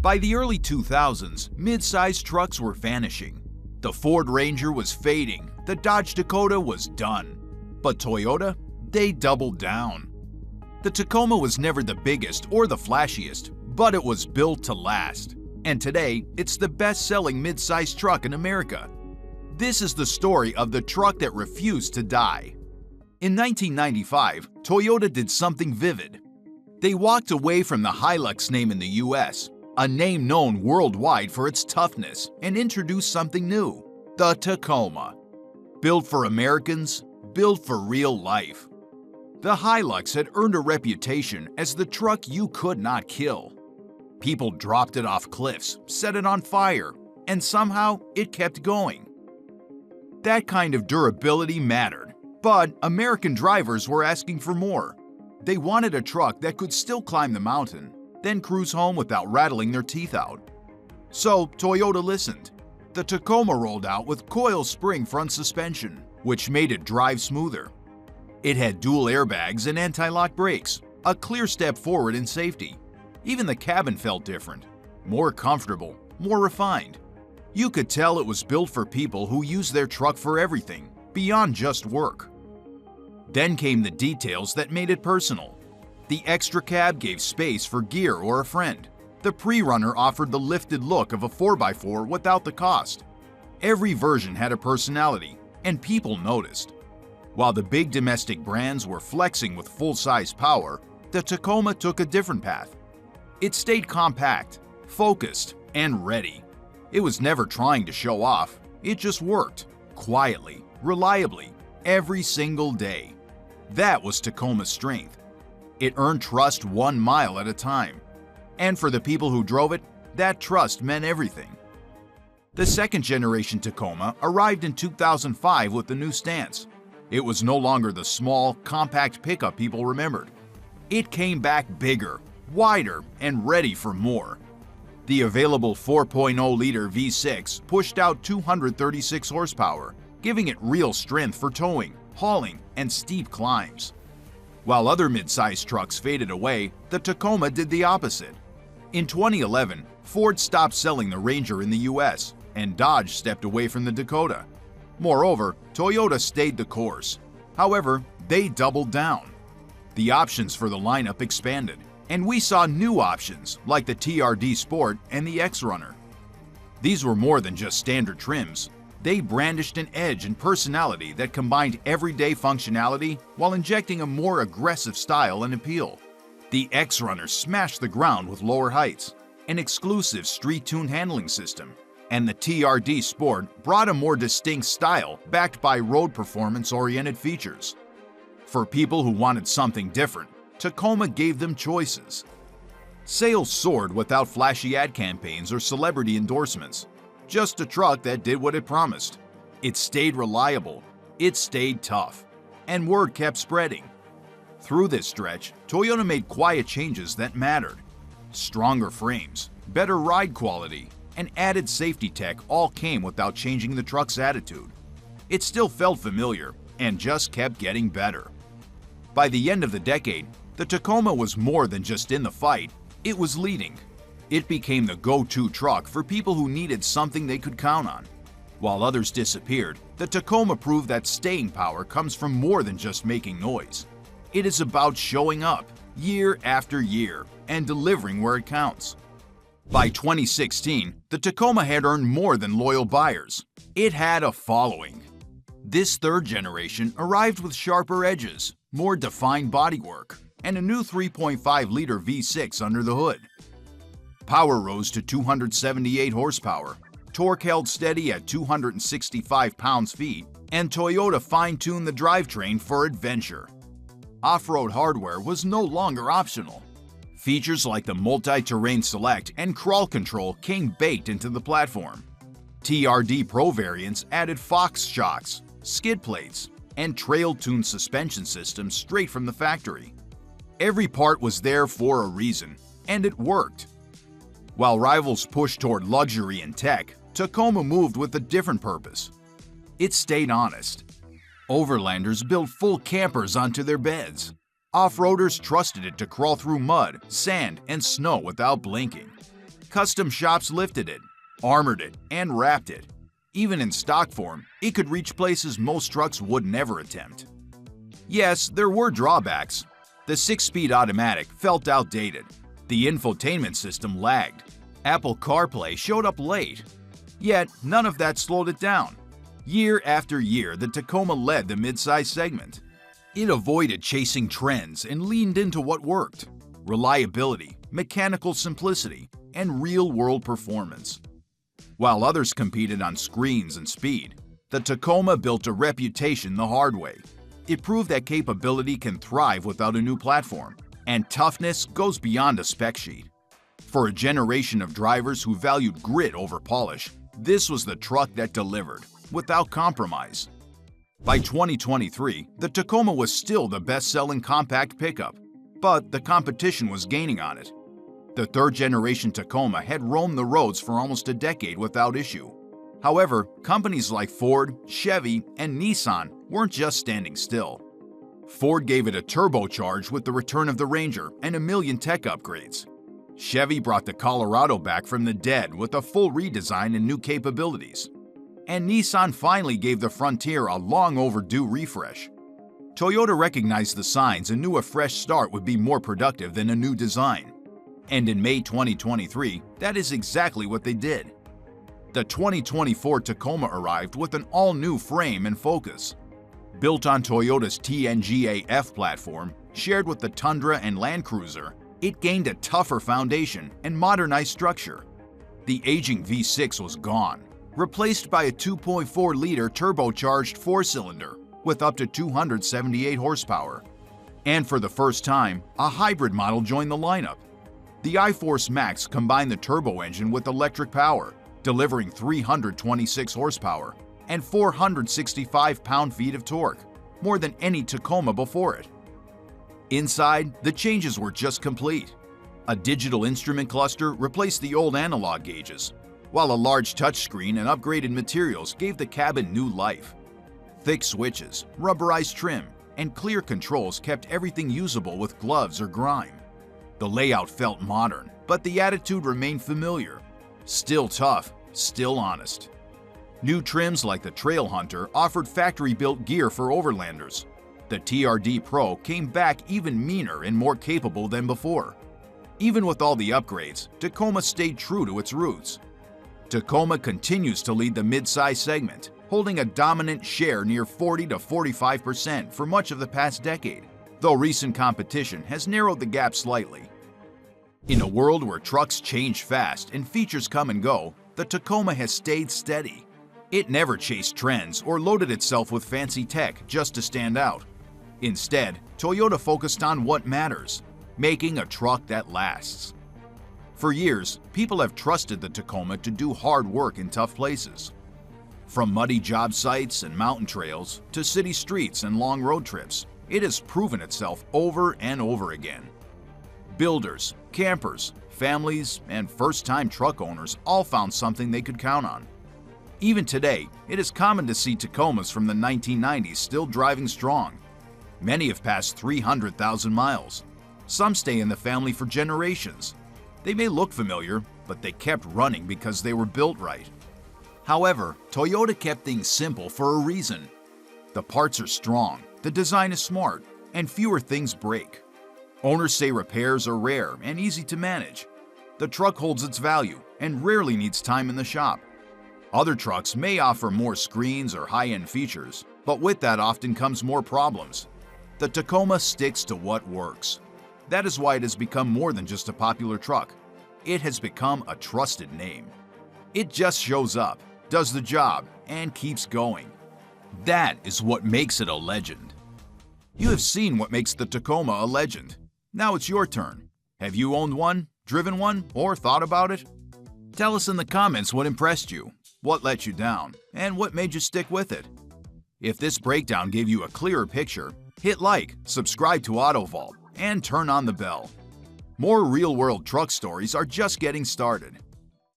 By the early 2000s, mid-sized trucks were vanishing. The Ford Ranger was fading, the Dodge Dakota was done. But Toyota, they doubled down. The Tacoma was never the biggest or the flashiest, but it was built to last. And today, it's the best-selling mid-sized truck in America. This is the story of the truck that refused to die. In 1995, Toyota did something vivid. They walked away from the Hilux name in the US, a name known worldwide for its toughness, and introduced something new, the Tacoma. Built for Americans, built for real life. The Hilux had earned a reputation as the truck you could not kill. People dropped it off cliffs, set it on fire, and somehow it kept going. That kind of durability mattered, but American drivers were asking for more. They wanted a truck that could still climb the mountain, then cruise home without rattling their teeth out. So Toyota listened. The Tacoma rolled out with coil spring front suspension, which made it drive smoother. It had dual airbags and anti-lock brakes, a clear step forward in safety. Even the cabin felt different, more comfortable, more refined. You could tell it was built for people who use their truck for everything, beyond just work. Then came the details that made it personal. The extra cab gave space for gear or a friend. The pre-runner offered the lifted look of a 4x4 without the cost. Every version had a personality, and people noticed. While the big domestic brands were flexing with full-size power, the Tacoma took a different path. It stayed compact, focused, and ready. It was never trying to show off. It just worked, quietly, reliably, every single day. That was Tacoma's strength. It earned trust 1 mile at a time. And for the people who drove it, that trust meant everything. The second-generation Tacoma arrived in 2005 with the new stance. It was no longer the small, compact pickup people remembered. It came back bigger, wider, and ready for more. The available 4.0-liter V6 pushed out 236 horsepower, giving it real strength for towing, hauling, and steep climbs. While other mid-sized trucks faded away, the Tacoma did the opposite. In 2011, Ford stopped selling the Ranger in the US, and Dodge stepped away from the Dakota. Moreover, Toyota stayed the course. However, they doubled down. The options for the lineup expanded, and we saw new options like the TRD Sport and the X-Runner. These were more than just standard trims. They brandished an edge and personality that combined everyday functionality while injecting a more aggressive style and appeal. The X-Runner smashed the ground with lower heights, an exclusive street-tuned handling system, and the TRD Sport brought a more distinct style backed by road performance-oriented features. For people who wanted something different, Tacoma gave them choices. Sales soared without flashy ad campaigns or celebrity endorsements. Just a truck that did what it promised. It stayed reliable, it stayed tough, and word kept spreading. Through this stretch, Toyota made quiet changes that mattered. Stronger frames, better ride quality, and added safety tech all came without changing the truck's attitude. It still felt familiar and just kept getting better. By the end of the decade, the Tacoma was more than just in the fight, it was leading. It became the go-to truck for people who needed something they could count on. While others disappeared, the Tacoma proved that staying power comes from more than just making noise. It is about showing up, year after year, and delivering where it counts. By 2016, the Tacoma had earned more than loyal buyers. It had a following. This third generation arrived with sharper edges, more defined bodywork, and a new 3.5-liter V6 under the hood. Power rose to 278 horsepower, torque held steady at 265 pounds-feet, and Toyota fine-tuned the drivetrain for adventure. Off-road hardware was no longer optional. Features like the Multi-Terrain Select and Crawl Control came baked into the platform. TRD Pro variants added Fox shocks, skid plates, and trail-tuned suspension systems straight from the factory. Every part was there for a reason, and it worked. While rivals pushed toward luxury and tech, Tacoma moved with a different purpose. It stayed honest. Overlanders built full campers onto their beds. Off-roaders trusted it to crawl through mud, sand, and snow without blinking. Custom shops lifted it, armored it, and wrapped it. Even in stock form, it could reach places most trucks would never attempt. Yes, there were drawbacks. The 6-speed automatic felt outdated. The infotainment system lagged. Apple CarPlay showed up late. Yet, none of that slowed it down. Year after year, the Tacoma led the midsize segment. It avoided chasing trends and leaned into what worked: reliability, mechanical simplicity, and real-world performance. While others competed on screens and speed, the Tacoma built a reputation the hard way. It proved that capability can thrive without a new platform, and toughness goes beyond a spec sheet. For a generation of drivers who valued grit over polish, this was the truck that delivered, without compromise. By 2023, the Tacoma was still the best-selling compact pickup, but the competition was gaining on it. The third-generation Tacoma had roamed the roads for almost a decade without issue. However, companies like Ford, Chevy, and Nissan weren't just standing still. Ford gave it a turbocharge with the return of the Ranger and a million tech upgrades. Chevy brought the Colorado back from the dead with a full redesign and new capabilities. And Nissan finally gave the Frontier a long-overdue refresh. Toyota recognized the signs and knew a fresh start would be more productive than a new design. And in May 2023, that is exactly what they did. The 2024 Tacoma arrived with an all-new frame and focus. Built on Toyota's TNGA-F platform, shared with the Tundra and Land Cruiser, it gained a tougher foundation and modernized structure. The aging V6 was gone, replaced by a 2.4-liter turbocharged 4-cylinder with up to 278 horsepower. And for the first time, a hybrid model joined the lineup. The iForce Max combined the turbo engine with electric power, delivering 326 horsepower and 465 pound-feet of torque, more than any Tacoma before it. Inside, the changes were just complete. A digital instrument cluster replaced the old analog gauges, while a large touchscreen and upgraded materials gave the cabin new life. Thick switches, rubberized trim, and clear controls kept everything usable with gloves or grime. The layout felt modern, but the attitude remained familiar. Still tough, still honest. New trims like the Trail Hunter offered factory-built gear for overlanders. The TRD Pro came back even meaner and more capable than before. Even with all the upgrades, Tacoma stayed true to its roots. Tacoma continues to lead the midsize segment, holding a dominant share near 40 to 45% for much of the past decade, though recent competition has narrowed the gap slightly. In a world where trucks change fast and features come and go, the Tacoma has stayed steady. It never chased trends or loaded itself with fancy tech just to stand out. Instead, Toyota focused on what matters, making a truck that lasts. For years, people have trusted the Tacoma to do hard work in tough places. From muddy job sites and mountain trails to city streets and long road trips, it has proven itself over and over again. Builders, campers, families, and first-time truck owners all found something they could count on. Even today, it is common to see Tacomas from the 1990s still driving strong. Many have passed 300,000 miles. Some stay in the family for generations. They may look familiar, but they kept running because they were built right. However, Toyota kept things simple for a reason. The parts are strong, the design is smart, and fewer things break. Owners say repairs are rare and easy to manage. The truck holds its value and rarely needs time in the shop. Other trucks may offer more screens or high-end features, but with that often comes more problems. The Tacoma sticks to what works. That is why it has become more than just a popular truck. It has become a trusted name. It just shows up, does the job, and keeps going. That is what makes it a legend. You have seen what makes the Tacoma a legend. Now it's your turn. Have you owned one, driven one, or thought about it? Tell us in the comments what impressed you, what let you down, and what made you stick with it. If this breakdown gave you a clearer picture, hit like, subscribe to AutoVault, and turn on the bell. More real-world truck stories are just getting started.